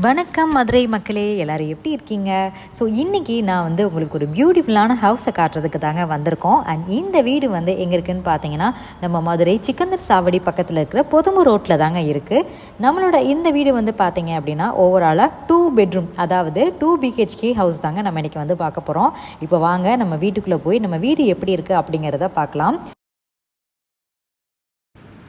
வணக்கம் மதுரை மக்களே, எல்லோரும் எப்படி இருக்கீங்க? ஸோ இன்றைக்கி நான் உங்களுக்கு ஒரு பியூட்டிஃபுல்லான ஹவுஸை காட்டுறதுக்கு தாங்க வந்திருக்கோம். அண்ட் இந்த வீடு எங்கே இருக்குதுன்னு பார்த்தீங்கன்னா, நம்ம மதுரை சிக்கந்தர் சாவடி பக்கத்தில் இருக்கிற பொதுமு ரோட்டில் தாங்க இருக்குது. நம்மளோட இந்த வீடு பார்த்தீங்க அப்படின்னா ஓவராலாக 2 பெட்ரூம், அதாவது 2 BHK ஹவுஸ் தாங்க நம்ம இன்றைக்கி பார்க்க போகிறோம். இப்போ வாங்க நம்ம வீட்டுக்குள்ளே போய் நம்ம வீடு எப்படி இருக்குது அப்படிங்கிறத பார்க்கலாம்.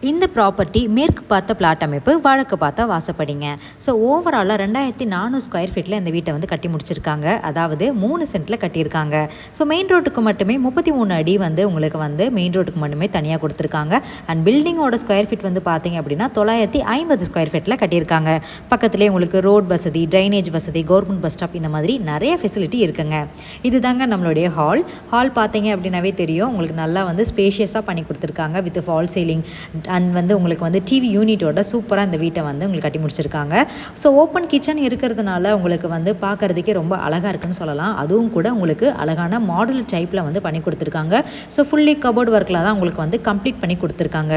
இந்த ப்ராப்பர்ட்டி மேற்கு பார்த்த பிளாட் அமைப்பு, வழக்கு பார்த்த வாசப்படிங்க. ஸோ ஓவராலாக 2400 ஸ்கொயர் ஃபீட்டில் இந்த வீட்டை கட்டி முடிச்சிருக்காங்க. அதாவது 3 சென்ட்டில் கட்டியிருக்காங்க. ஸோ மெயின் ரோட்டுக்கு மட்டுமே 33 அடி உங்களுக்கு மெயின் ரோட்டுக்கு மட்டுமே தனியாக கொடுத்துருக்காங்க. அண்ட் பில்டிங்கோட ஸ்கொயர் ஃபீட் பார்த்தீங்க அப்படின்னா 950 ஸ்கொயர் ஃபீட்டில் கட்டியிருக்காங்க. பக்கத்துலேயே உங்களுக்கு ரோட் வசதி, ட்ரைனேஜ் வசதி, கவர்மெண்ட் பஸ் ஸ்டாப், இந்த மாதிரி நிறைய ஃபெசிலிட்டி இருக்குங்க. இது தாங்க நம்மளுடைய ஹால் பார்த்தீங்க அப்படின்னாவே தெரியும். உங்களுக்கு நல்லா ஸ்பேஷியஸாக பண்ணி கொடுத்துருக்காங்க. வித் ஃபால் சீலிங் அண்ட் உங்களுக்கு டிவி யூனிட்டோட சூப்பராக இந்த வீட்டை உங்களுக்கு கட்டி முடிச்சிருக்காங்க. ஸோ ஓப்பன் கிச்சன் இருக்கிறதுனால உங்களுக்கு பார்க்குறதுக்கே ரொம்ப அழகாக இருக்குன்னு சொல்லலாம். அதுவும் கூட உங்களுக்கு அழகான மாடல் டைப்பில் பண்ணி கொடுத்துருக்காங்க. ஸோ ஃபுல்லி கபோர்ட் ஒர்க்கில் தான் உங்களுக்கு கம்ப்ளீட் பண்ணி கொடுத்துருக்காங்க.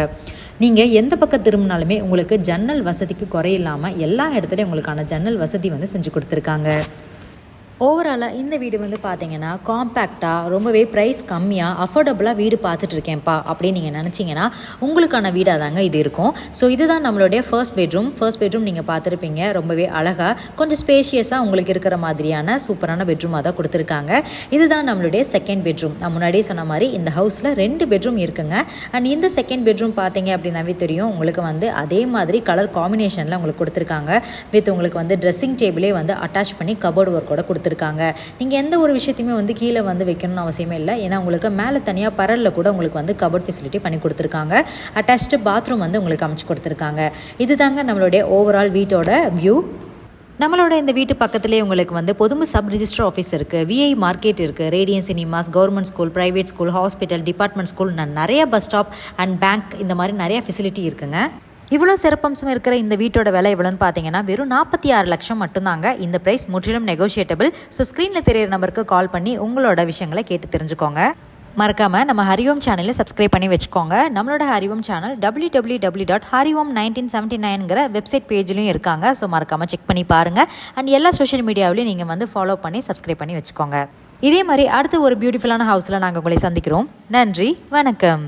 நீங்கள் எந்த பக்கம் திரும்பினாலுமே உங்களுக்கு ஜன்னல் வசதிக்கு குறையில்லாமல் எல்லா இடத்துலையும் உங்களுக்கான ஜன்னல் வசதி செஞ்சு கொடுத்துருக்காங்க. ஓவராலாக இந்த வீடு பார்த்தீங்கன்னா காம்பேக்டாக, ரொம்பவே ப்ரைஸ் கம்மியாக, அஃபோர்டபுளாக வீடு பார்த்துட்ருக்கேன்ப்பா அப்படின்னு நீங்கள் நினச்சிங்கன்னா உங்களுக்கான வீடாக தாங்க இது இருக்கும். ஸோ இதுதான் நம்மளுடைய ஃபர்ஸ்ட் பெட்ரூம் நீங்கள் பார்த்துருப்பீங்க. ரொம்பவே அழகாக கொஞ்சம் ஸ்பேஷியஸாக உங்களுக்கு இருக்கிற மாதிரியான சூப்பரான பெட்ரூமாக தான் கொடுத்துருக்காங்க. இதுதான் நம்மளுடைய செகண்ட் பெட்ரூம். நான் முன்னாடியே சொன்ன மாதிரி இந்த ஹவுஸில் 2 பெட்ரூம் இருக்குங்க. அண்ட் இந்த செகண்ட் பெட்ரூம் பார்த்தீங்க அப்படின்னாவே தெரியும். உங்களுக்கு அதே மாதிரி கலர் காம்பினேஷனில் உங்களுக்கு கொடுத்துருக்காங்க. வித் உங்களுக்கு ட்ரெஸ்ஸிங் டேபிளே அட்டாச் பண்ணி கபோர்டு ஒர்க்கோட கொடுத்துருக்காங்க. நீங்கள் எந்த ஒரு விஷயத்தையுமே கீழே வைக்கணும்னு அவசியமே இல்லை. ஏன்னா உங்களுக்கு மேலே தனியாக பரலில் கூட உங்களுக்கு கபோர்ட் ஃபெசிலிட்டி பண்ணி கொடுத்துருக்காங்க. அட்டாச்டு பாத்ரூம் உங்களுக்கு அமைச்சு கொடுத்துருக்காங்க. இதுதாங்க நம்மளுடைய ஓவரால் வீட்டோட வியூ. நம்மளோட இந்த வீட்டு பக்கத்துலேயே உங்களுக்கு பொதுமு சப் ரிஜிஸ்டர் ஆஃபீஸ் இருக்குது, விஐ மார்க்கெட் இருக்குது, radian cinemas, government school, private school, hospital, department school, நிறைய பஸ் ஸ்டாப் அண்ட் பேங்க், இந்த மாதிரி நிறைய ஃபெசிலிட்டி இருக்குங்க. இவ்வளோ சிறப்பம்சம் இருக்கிற இந்த வீட்டோட விலை எவ்வளோன்னு பார்த்தீங்கன்னா வெறும் 46 லட்சம் மட்டும்தாங்க. இந்த ப்ரைஸ் முற்றிலும் நெகோஷியேட்டபிள். ஸோ ஸ்க்ரீனில் தெரியிற நம்பருக்கு கால் பண்ணி உங்களோட விஷயங்களை கேட்டு தெரிஞ்சுக்கோங்க. மறக்காமல் நம்ம ஹரிஓம் சேனலை சப்ஸ்கிரைப் பண்ணி வச்சுக்கோங்க. நம்மளோட ஹரிஓம் சேனல் www.hariom1979ங்கிற வெப்சைட் பேஜ்லையும் இருக்காங்க. ஸோ மறக்காமல் செக் பண்ணி பாருங்கள். அண்ட் எல்லா சோஷியல் மீடியாவிலையும் நீங்கள் ஃபாலோ பண்ணி சப்ஸ்கிரைப் பண்ணி வச்சுக்கோங்க. இதே மாதிரி அடுத்த ஒரு பியூட்டிஃபுல்லான ஹவுஸில் நாங்கள் உங்களை சந்திக்கிறோம். நன்றி, வணக்கம்.